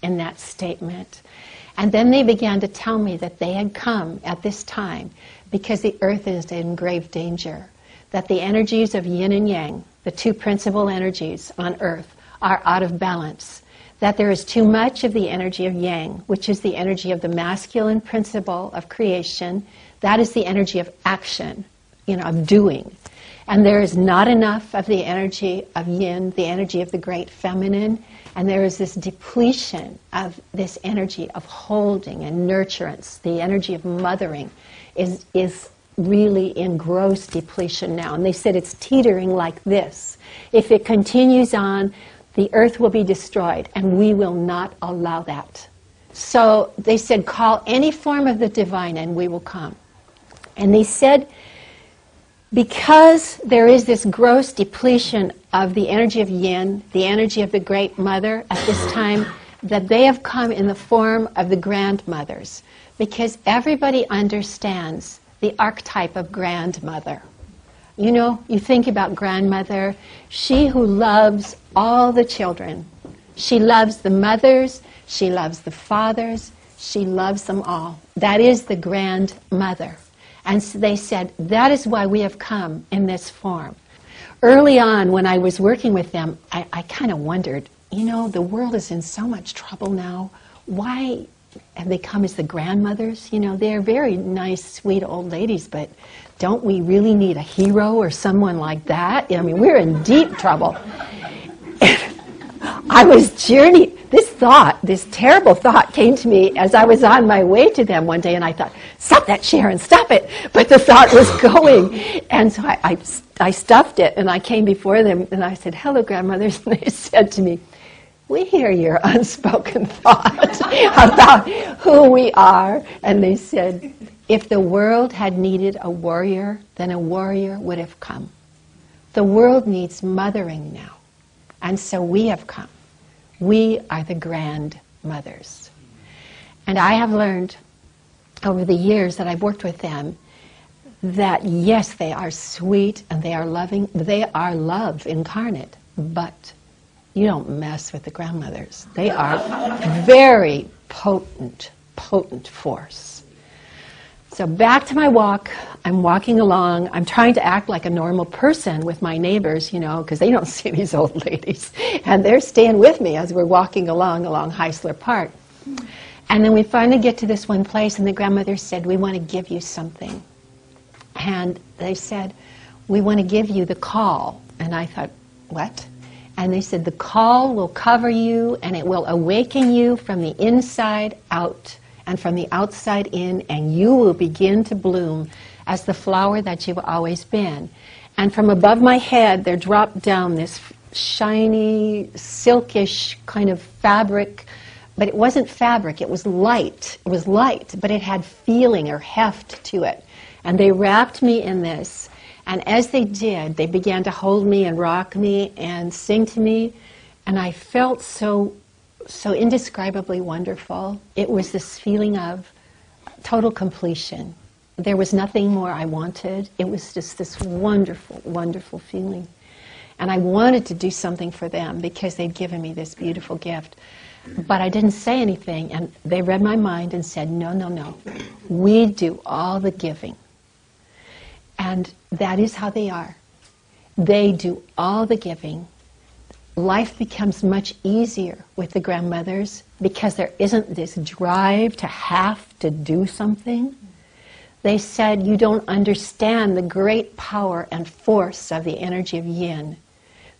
in that statement. And then they began to tell me that they had come at this time because the earth is in grave danger, that the energies of yin and yang, the two principal energies on earth, are out of balance, that there is too much of the energy of yang, which is the energy of the masculine principle of creation. That is the energy of action, of doing. And there is not enough of the energy of yin, the energy of the great feminine, and there is this depletion of this energy of holding and nurturance. The energy of mothering is really in gross depletion now. And they said it's teetering like this. If it continues on, the earth will be destroyed, and we will not allow that. So they said, call any form of the divine and we will come. And they said, because there is this gross depletion of the energy of yin, the energy of the great mother at this time, that they have come in the form of the grandmothers. Because everybody understands the archetype of grandmother. You think about grandmother, she who loves all the children. She loves the mothers, she loves the fathers, she loves them all. That is the grandmother. And so they said, that is why we have come in this form. Early on, when I was working with them, I kind of wondered, the world is in so much trouble now. Why have they come as the grandmothers? They're very nice, sweet old ladies, but don't we really need a hero or someone like that? We're in deep trouble. I was journeying. This terrible thought came to me as I was on my way to them one day, and I thought, stop that, Sharon, stop it. But the thought was going. And so I stuffed it, and I came before them, and I said, hello, grandmothers. And they said to me, we hear your unspoken thought about who we are. And they said, if the world had needed a warrior, then a warrior would have come. The world needs mothering now. And so we have come. We are the grandmothers. And I have learned over the years that I've worked with them that yes, they are sweet and they are loving. They are love incarnate. But you don't mess with the grandmothers. They are very potent force. So back to my walk. I'm walking along. I'm trying to act like a normal person with my neighbors, because they don't see these old ladies. And they're staying with me as we're walking along Heisler Park. And then we finally get to this one place, and the grandmother said, we want to give you something. And they said, we want to give you the call. And I thought, what? And they said, the call will cover you, and it will awaken you from the inside out and from the outside in, and you will begin to bloom as the flower that you've always been. And from above my head, there dropped down this shiny, silkish kind of fabric, but it wasn't fabric, it was light. It was light, but it had feeling or heft to it. And they wrapped me in this, and as they did, they began to hold me and rock me and sing to me, and I felt so indescribably wonderful. It was this feeling of total completion. There was nothing more I wanted. It was just this wonderful, wonderful feeling. And I wanted to do something for them because they'd given me this beautiful gift. But I didn't say anything, and they read my mind and said, no, no, no. We do all the giving. And that is how they are. They do all the giving. Life becomes much easier with the grandmothers because there isn't this drive to have to do something. They said, you don't understand the great power and force of the energy of yin.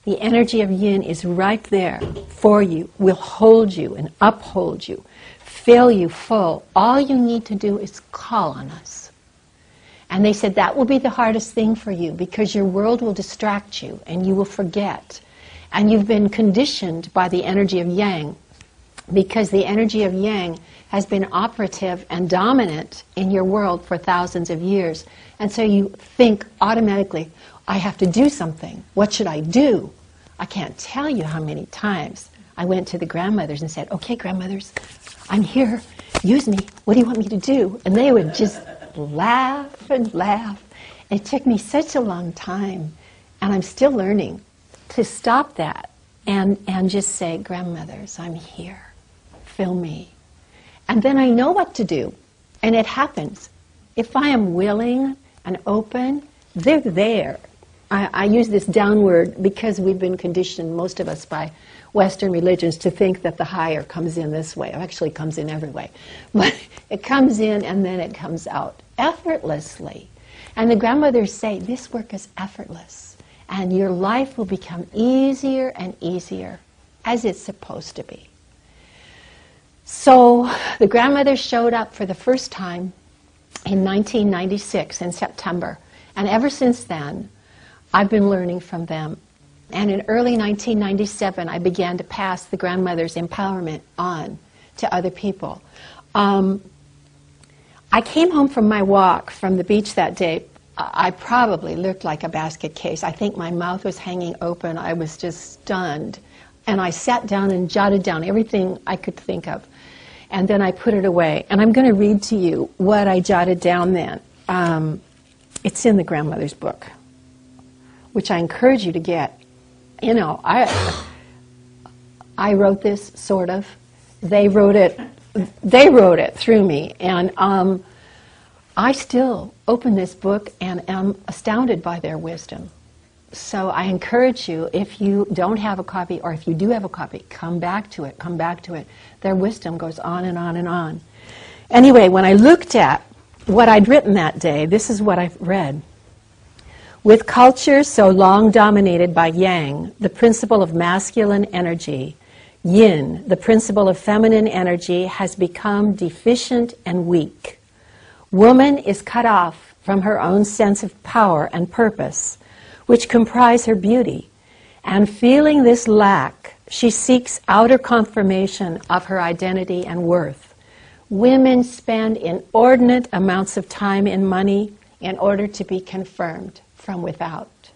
The energy of yin is right there for you, will hold you and uphold you, fill you full. All you need to do is call on us. And they said that will be the hardest thing for you because your world will distract you and you will forget. And you've been conditioned by the energy of yang because the energy of yang has been operative and dominant in your world for thousands of years. And so you think automatically, I have to do something. What should I do? I can't tell you how many times I went to the grandmothers and said, okay, grandmothers, I'm here. Use me. What do you want me to do? And they would just laugh and laugh. It took me such a long time, and I'm still learning to stop that and just say, grandmothers, I'm here. fill me. And then I know what to do, and it happens. If I am willing and open, they're there. I use this downward because we've been conditioned, most of us, by Western religions to think that the higher comes in this way. It actually comes in every way. But it comes in and then it comes out effortlessly. And the grandmothers say, this work is effortless. And your life will become easier and easier, as it's supposed to be. So the grandmothers showed up for the first time in 1996 in September. And ever since then, I've been learning from them. And in early 1997, I began to pass the grandmother's empowerment on to other people. I came home from my walk from the beach that day. I probably looked like a basket case. I think my mouth was hanging open. I was just stunned. And I sat down and jotted down everything I could think of. And then I put it away. And I'm going to read to you what I jotted down then. It's in the grandmother's book, which I encourage you to get. You know, I wrote this, sort of. They wrote it through me. And I still open this book and am astounded by their wisdom. So I encourage you, if you don't have a copy, or if you do have a copy, come back to it, come back to it. Their wisdom goes on and on and on. Anyway, when I looked at what I'd written that day, this is what I've read. With culture so long dominated by yang, the principle of masculine energy, yin, the principle of feminine energy, has become deficient and weak. Woman is cut off from her own sense of power and purpose, which comprise her beauty, and feeling this lack, she seeks outer confirmation of her identity and worth. Women spend inordinate amounts of time and money in order to be confirmed from without.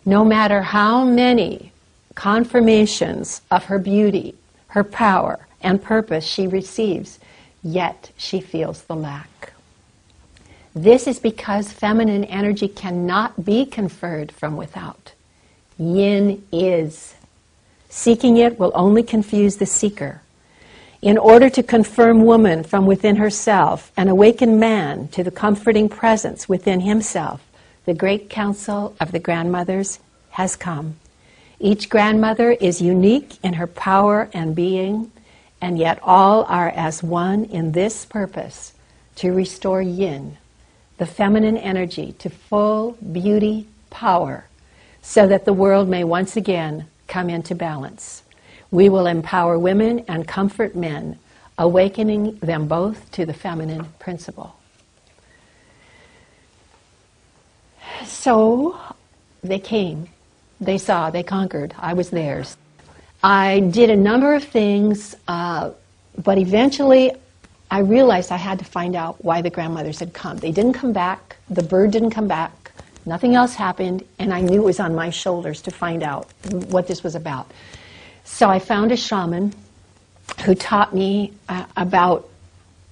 No matter how many confirmations of her beauty, her power, and purpose she receives, yet she feels the lack. This is because feminine energy cannot be conferred from without. Yin is. Seeking it will only confuse the seeker. In order to confirm woman from within herself and awaken man to the comforting presence within himself, the great council of the grandmothers has come. Each grandmother is unique in her power and being, and yet all are as one in this purpose, to restore yin, the feminine energy, to full beauty power, so that the world may once again come into balance. We will empower women and comfort men, awakening them both to the feminine principle. So they came, they saw, they conquered. I was theirs. I did a number of things, but eventually I realized I had to find out why the grandmothers had come. They didn't come back, the bird didn't come back, nothing else happened, and I knew it was on my shoulders to find out what this was about. So I found a shaman who taught me about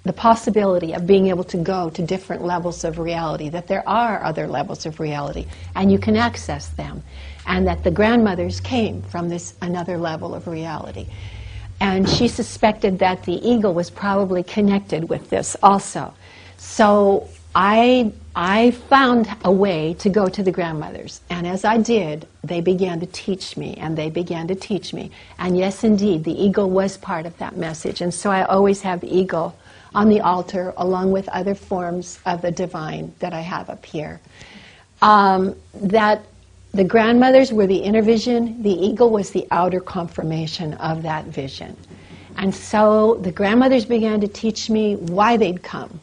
the possibility of being able to go to different levels of reality, that there are other levels of reality, and you can access them, and that the grandmothers came from this another level of reality. And she suspected that the eagle was probably connected with this also. So I found a way to go to the grandmothers, and as I did, they began to teach me, and they began to teach me. And yes, indeed, the eagle was part of that message, and so I always have the eagle on the altar, along with other forms of the divine that I have up here. That the grandmothers were the inner vision, the eagle was the outer confirmation of that vision. And so the grandmothers began to teach me why they'd come,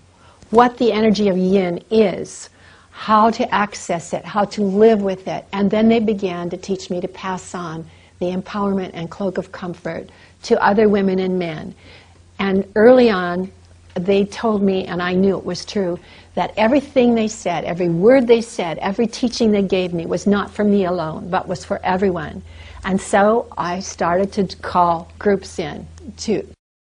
what the energy of yin is, how to access it, how to live with it. And then they began to teach me to pass on the empowerment and cloak of comfort to other women and men. And early on, they told me, and I knew it was true, that everything they said, every word they said, every teaching they gave me was not for me alone, but was for everyone. And so I started to call groups in to